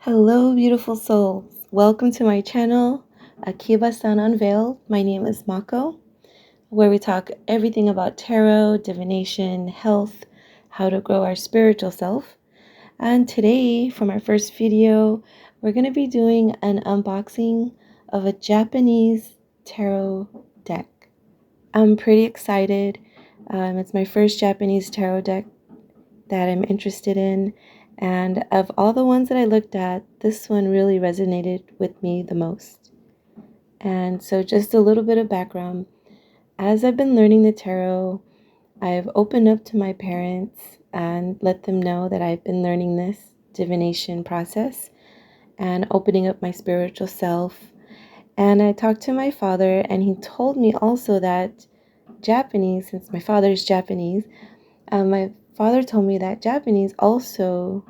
Hello, beautiful souls. Welcome to my channel, Akiba-san Unveiled. My name is Mako, where we talk everything about tarot, divination, health, how to grow our spiritual self. And today, for my first video, we're going to be doing an unboxing of a Japanese tarot deck. I'm pretty excited. It's my first Japanese tarot deck that I'm interested in. And of all the ones that I looked at, this one really resonated with me the most. And so just a little bit of background. As I've been learning the tarot, I've opened up to my parents and let them know that I've been learning this divination process and opening up my spiritual self. And I talked to my father, and he told me also that Japanese, since my father is Japanese, my father told me that Japanese also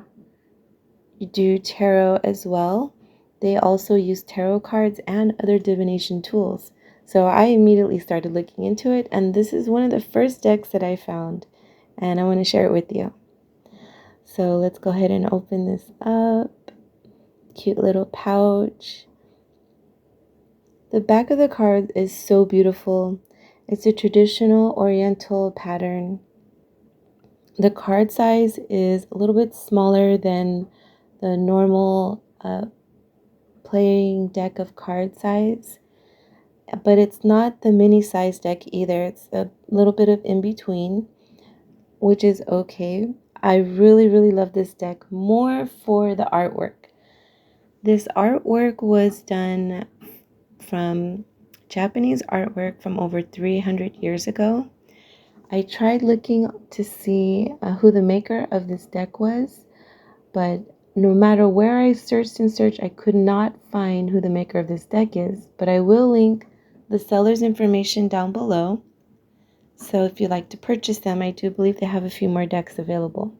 do tarot as well. They also use tarot cards and other divination tools. So I immediately started looking into it, and this is one of the first decks that I found, and I want to share it with you. So let's go ahead and open this up. Cute little pouch. The back of the card is so beautiful. It's a traditional oriental pattern. The card size is a little bit smaller than the normal playing deck of card size, but it's not the mini size deck either. It's a little bit of in between, which is okay. I really love this deck more for the artwork. This artwork was done from Japanese artwork from over 300 years ago. I tried looking to see who the maker of this deck was, but no matter where I searched, I could not find who the maker of this deck is. But I will link the seller's information down below. So if you'd like to purchase them, I do believe they have a few more decks available.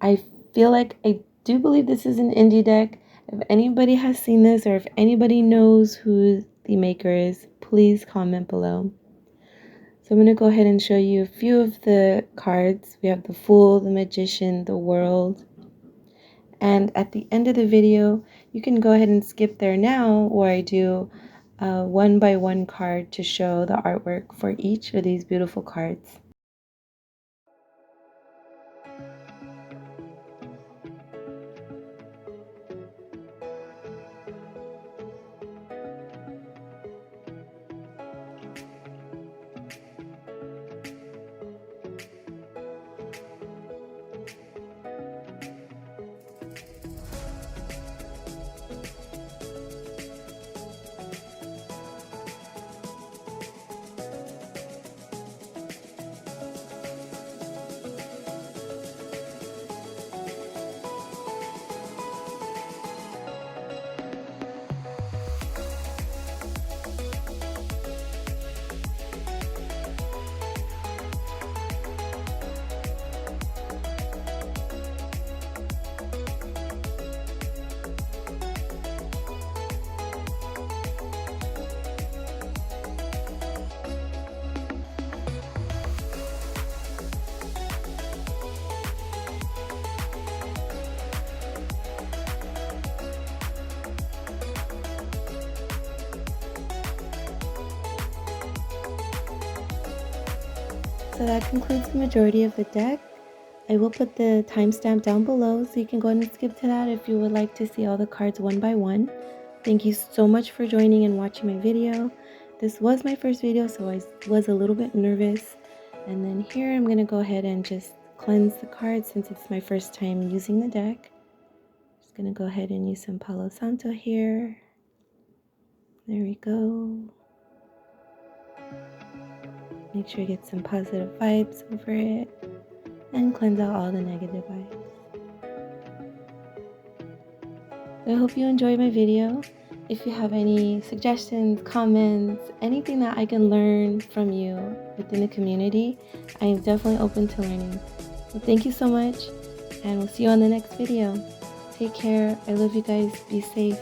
I feel like I do believe this is an indie deck. If anybody has seen this, or if anybody knows who the maker is, please comment below. So I'm going to go ahead and show you a few of the cards. We have the Fool, the Magician, the World. And at the end of the video, you can go ahead and skip there now, where I do a one-by-one card to show the artwork for each of these beautiful cards. So that concludes the majority of the deck. I will put the timestamp down below, so you can go ahead and skip to that if you would like to see all the cards one by one. Thank you so much for joining and watching my video. This was my first video, so I was a little bit nervous. And then here I'm going to go ahead and just cleanse the cards since it's my first time using the deck. Just going to go ahead and use some Palo Santo here. There we go. Make sure you get some positive vibes over it and cleanse out all the negative vibes. I hope you enjoyed my video. If you have any suggestions, comments, anything that I can learn from you within the community, I am definitely open to learning. So thank you so much, and we'll see you on the next video. Take care. I love you guys. Be safe.